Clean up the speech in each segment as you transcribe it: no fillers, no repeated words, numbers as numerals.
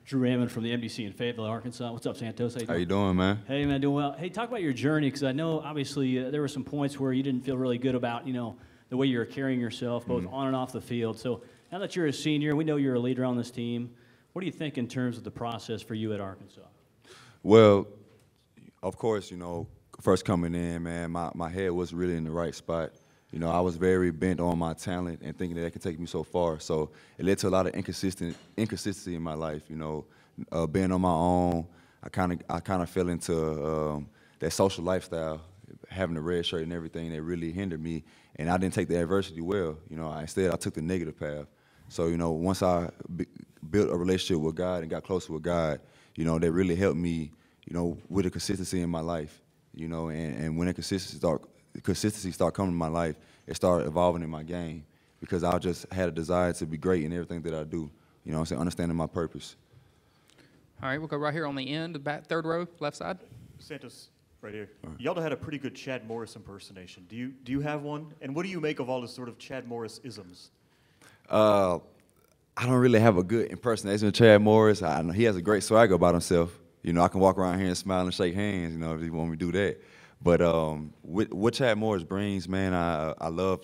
Drew Raymond from the NBC in Fayetteville, Arkansas. What's up, Santos? How you doing, man? Hey, man, doing well. Hey, talk about your journey, because I know, obviously, there were some points where you didn't feel really good about, the way you were carrying yourself, both on and off the field. So now that you're a senior, we know you're a leader on this team. What do you think in terms of the process for you at Arkansas? Well, of course, first coming in, man, my head was really in the right spot. I was very bent on my talent and thinking that it could take me so far. So it led to a lot of inconsistency in my life. Being on my own, I kind of fell into that social lifestyle, having the red shirt and everything that really hindered me. And I didn't take the adversity well. Instead I took the negative path. So once I built a relationship with God and got closer with God, that really helped me, with the consistency in my life. And when that consistency started coming in my life, it started evolving in my game because I just had a desire to be great in everything that I do. Understanding my purpose. All right, we'll go right here on the end, back third row, left side. Santos, right here. Y'all had a pretty good Chad Morris impersonation. Do you have one? And what do you make of all this sort of Chad Morris isms? I don't really have a good impersonation of Chad Morris. I know he has a great swagger about himself. I can walk around here and smile and shake hands, if you want me to do that. But what Chad Morris brings, man, I love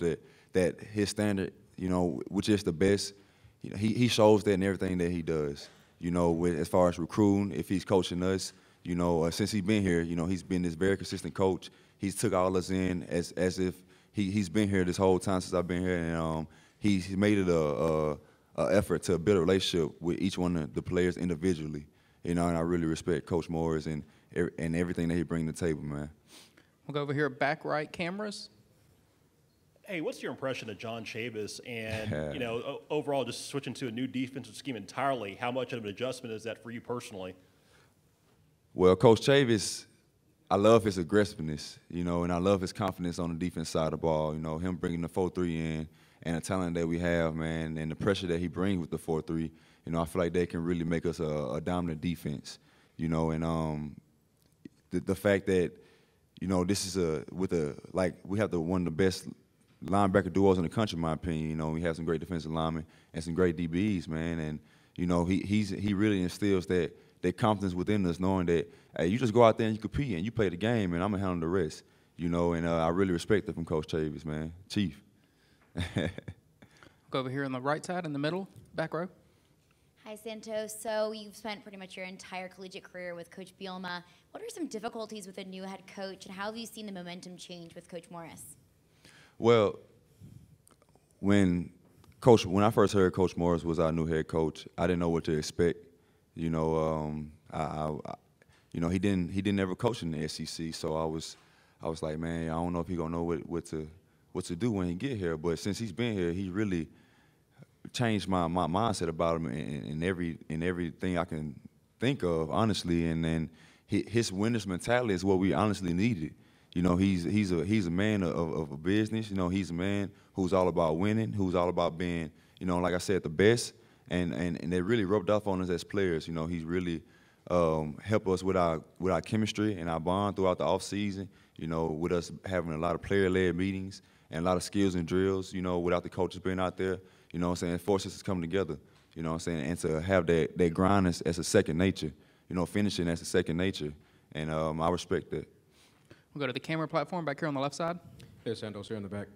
that his standard, which is the best. He shows that in everything that he does. As far as recruiting, if he's coaching us, since he's been here, he's been this very consistent coach. He's took all us in as if he's been here this whole time since I've been here, and he's made it a effort to build a relationship with each one of the players individually. And I really respect Coach Morris and everything that he brings to the table, man. We'll go over here, back right cameras. Hey, what's your impression of John Chavis and, overall just switching to a new defensive scheme entirely? How much of an adjustment is that for you personally? Well, Coach Chavis, I love his aggressiveness, and I love his confidence on the defense side of the ball. Him bringing the 4-3 in and the talent that we have, man, and the pressure that he brings with the 4-3. I feel like they can really make us a dominant defense, and the fact that, this is we have one of the best linebacker duos in the country, in my opinion. We have some great defensive linemen and some great DBs, man, and he really instills that confidence within us, knowing that, hey, you just go out there and you compete and you play the game, and I'm gonna handle the rest, and I really respect it from Coach Chavis, man, Chief. Go over here on the right side, in the middle, back row. Hi, Santos. So you've spent pretty much your entire collegiate career with Coach Bielema. What are some difficulties with a new head coach, and how have you seen the momentum change with Coach Morris? Well, when I first heard Coach Morris was our new head coach, I didn't know what to expect. He didn't ever coach in the SEC, so I was like, man, I don't know if he gonna know what to do when he get here. But since he's been here, he really changed my mindset about him in everything I can think of, honestly. And then his winner's mentality is what we honestly needed. He's a man of a business. He's a man who's all about winning, who's all about being, like I said, the best. And they really rubbed off on us as players. He's really helped us with our chemistry and our bond throughout the off season. With us having a lot of player-led meetings and a lot of skills and drills. Without the coaches being out there. It forces us to come together. And to have that grind as a second nature. Finishing as a second nature. And I respect that. We'll go to the camera platform back here on the left side. Hey, Santos, here in the back.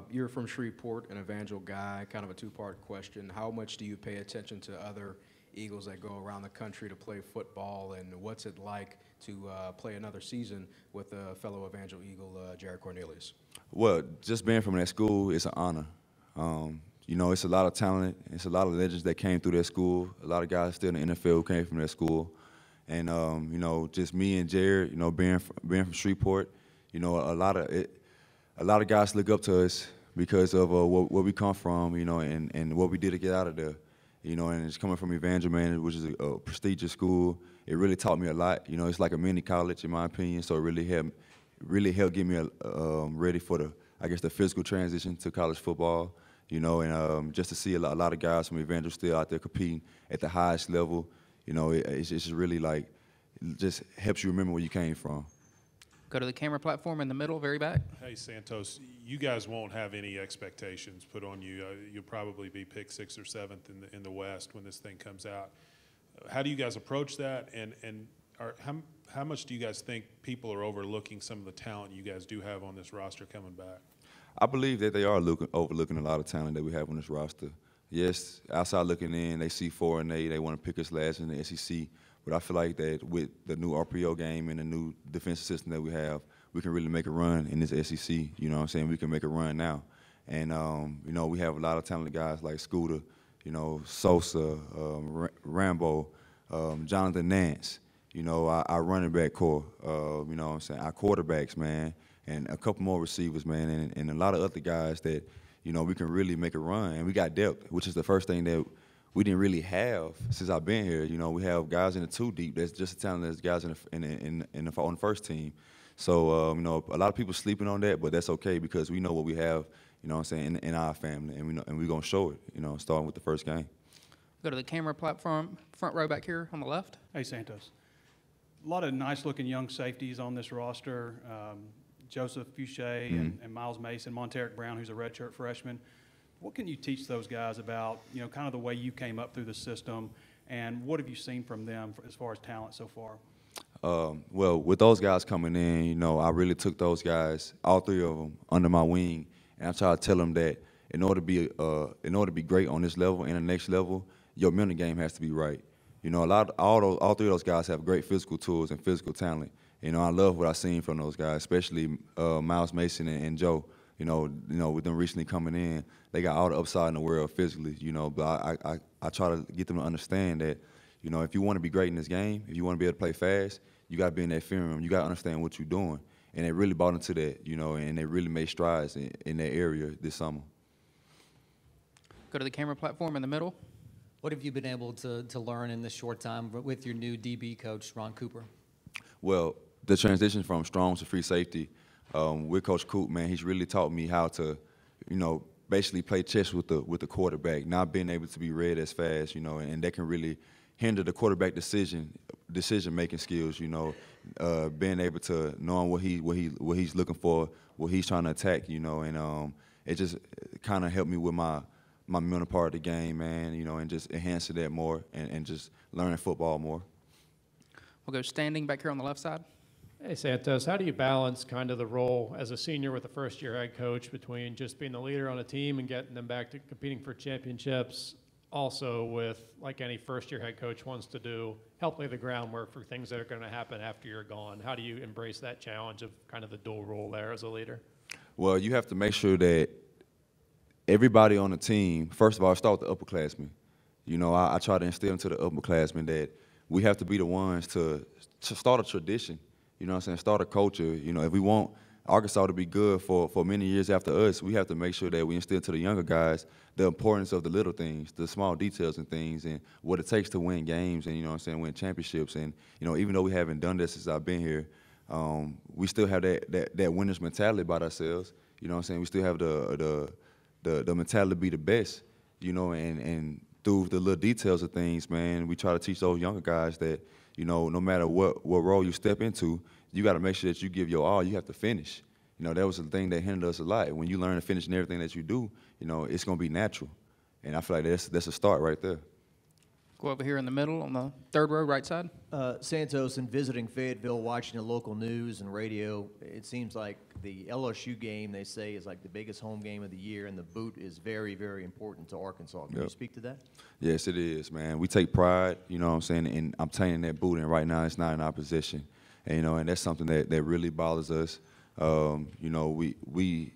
You're from Shreveport, an Evangel guy, kind of a two-part question. How much do you pay attention to other Eagles that go around the country to play football, and what's it like to play another season with a fellow Evangel Eagle, Jared Cornelius? Well, just being from that school, it's an honor. It's a lot of talent. It's a lot of legends that came through that school. A lot of guys still in the NFL who came from that school. And, just me and Jared, being from Shreveport, a lot of guys look up to us because of where we come from, and what we did to get out of there. And it's coming from Evangel, man, which is a prestigious school. It really taught me a lot. It's like a mini college, in my opinion, so it really helped get me ready for the physical transition to college football. And just to see a lot of guys from Evangel still out there competing at the highest level, it's just really just helps you remember where you came from. Go to the camera platform in the middle, very back. Hey, Santos, you guys won't have any expectations put on you. You'll probably be picked 6th or 7th in the West when this thing comes out. how do you guys approach that? And how much do you guys think people are overlooking some of the talent you guys do have on this roster coming back? I believe that they are overlooking a lot of talent that we have on this roster. Yes, outside looking in, they see 4-8, they want to pick us last in the SEC. But I feel like that with the new RPO game and the new defensive system that we have, we can really make a run in this SEC. You know what I'm saying? We can make a run now. And, you know, we have a lot of talented guys like Scooter, you know, Sosa, Rambo, Jonathan Nance, you know, our running back core, you know what I'm saying, our quarterbacks, man, and a couple more receivers, man, and a lot of other guys that, you know, we can really make a run. And we got depth, which is the first thing that we didn't really have since I've been here. You know, we have guys in the 2 deep that's just as talented as guys on the first team. So, you know, a lot of people sleeping on that, but that's okay because we know what we have, you know what I'm saying, in our family, and we're going to show it, you know, starting with the first game. Go to the camera platform, front row back here on the left. Hey, Santos. A lot of nice-looking young safeties on this roster. Joseph Fouché and Miles Mason, Monteric Brown, who's a redshirt freshman. What can you teach those guys about, you know, kind of the way you came up through the system, and what have you seen from them as far as talent so far? Well, with those guys coming in, you know, I really took those guys, all 3 of them, under my wing, and I try to tell them that in order to be great on this level and the next level, your mental game has to be right. You know, all 3 of those guys have great physical tools and physical talent. You know, I love what I've seen from those guys, especially Miles Mason and Joe. You know, with them recently coming in, they got all the upside in the world physically. You know, but I try to get them to understand that, you know, if you want to be great in this game, if you want to be able to play fast, you got to be in that film room. You got to understand what you're doing. And they really bought into that, you know, and they really made strides in that area this summer. Go to the camera platform in the middle. What have you been able to learn in this short time with your new DB coach, Ron Cooper? Well, the transition from strong to free safety, with Coach Coop, man, he's really taught me how to, you know, basically play chess with the quarterback, not being able to be read as fast, you know, and that can really hinder the quarterback decision-making skills, you know, being able to knowing what he's looking for, what he's trying to attack, you know, and it just kind of helped me with my mental part of the game, man, you know, and just enhancing that more and just learning football more. We'll go standing back here on the left side. Hey, Santos, how do you balance kind of the role as a senior with a first-year head coach between just being the leader on a team and getting them back to competing for championships, also with, like any first-year head coach wants to do, help lay the groundwork for things that are going to happen after you're gone? How do you embrace that challenge of kind of the dual role there as a leader? Well, you have to make sure that everybody on the team, first of all, start with the upperclassmen. You know, I try to instill into the upperclassmen that we have to be the ones to start a tradition. You know what I'm saying? Start a culture. You know, if we want Arkansas to be good for many years after us, we have to make sure that we instill to the younger guys the importance of the little things, the small details and things, and what it takes to win games and, you know what I'm saying, win championships. And, you know, even though we haven't done this since I've been here, we still have that winner's mentality about ourselves. You know what I'm saying? We still have the mentality to be the best, you know, and through the little details of things, man, we try to teach those younger guys that, you know, no matter what role you step into, you got to make sure that you give your all. You have to finish. You know, that was the thing that hindered us a lot. When you learn to finish in everything that you do, you know, it's going to be natural. And I feel like that's a start right there. Go over here in the middle on the third row, right side. Santos, in visiting Fayetteville, watching the local news and radio, it seems like the LSU game, they say, is like the biggest home game of the year, and the boot is very, very important to Arkansas. Can you speak to that? Yes, it is, man. We take pride, you know what I'm saying, in obtaining that boot, and right now it's not in our possession. And, you know, and that's something that really bothers us. You know, we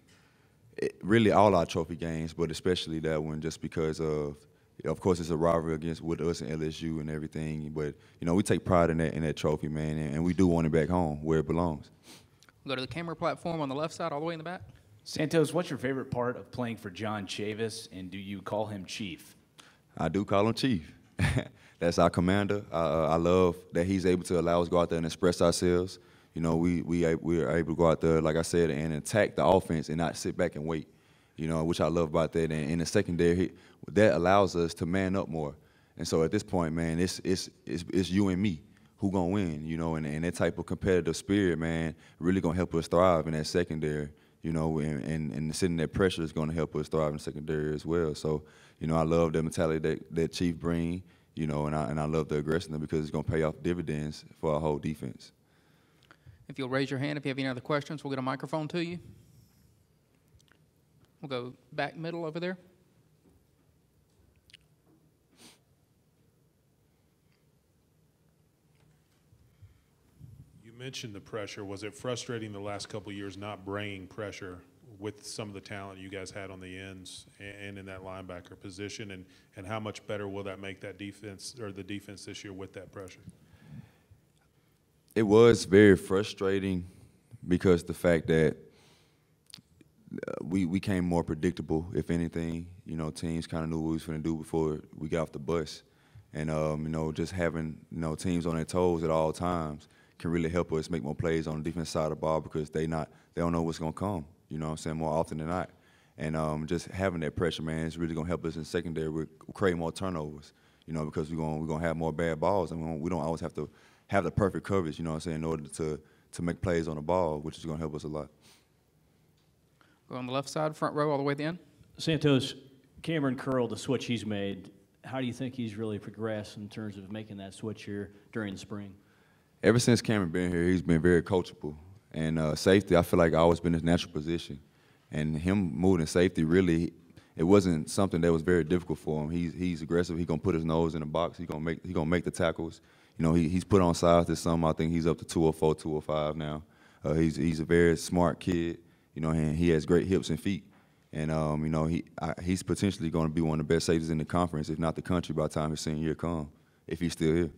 really all our trophy games, but especially that one just because of course, it's a rivalry with us and LSU and everything, but, you know, we take pride in that trophy, man, and we do want it back home where it belongs. We'll go to the camera platform on the left side, all the way in the back. Santos, what's your favorite part of playing for John Chavis, and do you call him Chief? I do call him Chief. That's our commander. I love that he's able to allow us to go out there and express ourselves. You know, we are able to go out there, like I said, and attack the offense and not sit back and wait. You know, which I love about that. And in the secondary, that allows us to man up more. And so at this point, man, it's you and me who gonna win. You know, and that type of competitive spirit, man, really gonna help us thrive in that secondary. You know, and sitting that pressure is gonna help us thrive in the secondary as well. So, you know, I love the mentality that Chief brings. you know, and I love the aggression because it's going to pay off dividends for our whole defense. If you'll raise your hand if you have any other questions, we'll get a microphone to you. We'll go back middle over there. You mentioned the pressure. Was it frustrating the last couple of years not bringing pressure with some of the talent you guys had on the ends and in that linebacker position? And how much better will that make that defense, or the defense this year, with that pressure? It was very frustrating because the fact that we became more predictable, if anything. You know, teams kind of knew what we was going to do before we got off the bus. And, you know, just having, you know, teams on their toes at all times can really help us make more plays on the defense side of the ball because they don't know what's going to come, you know what I'm saying, more often than not. And just having that pressure, man, is really going to help us in secondary with creating more turnovers, you know, because we're going to have more bad balls, and we don't always have to have the perfect coverage, you know what I'm saying, in order to make plays on the ball, which is going to help us a lot. Go on the left side, front row, all the way to the end. Santos, Cameron Curl, the switch he's made, how do you think he's really progressed in terms of making that switch here during the spring? Ever since Cameron been here, he's been very coachable. And safety, I feel like I've always been his natural position. And him moving to safety, really, it wasn't something that was very difficult for him. He's aggressive. He's gonna put his nose in the box. He's gonna make the tackles. You know, he's put on size this summer. I think he's up to 204, 205 now. He's a very smart kid. You know, and he has great hips and feet. And you know, he's potentially going to be one of the best safeties in the conference, if not the country, by the time his senior year comes, if he's still here.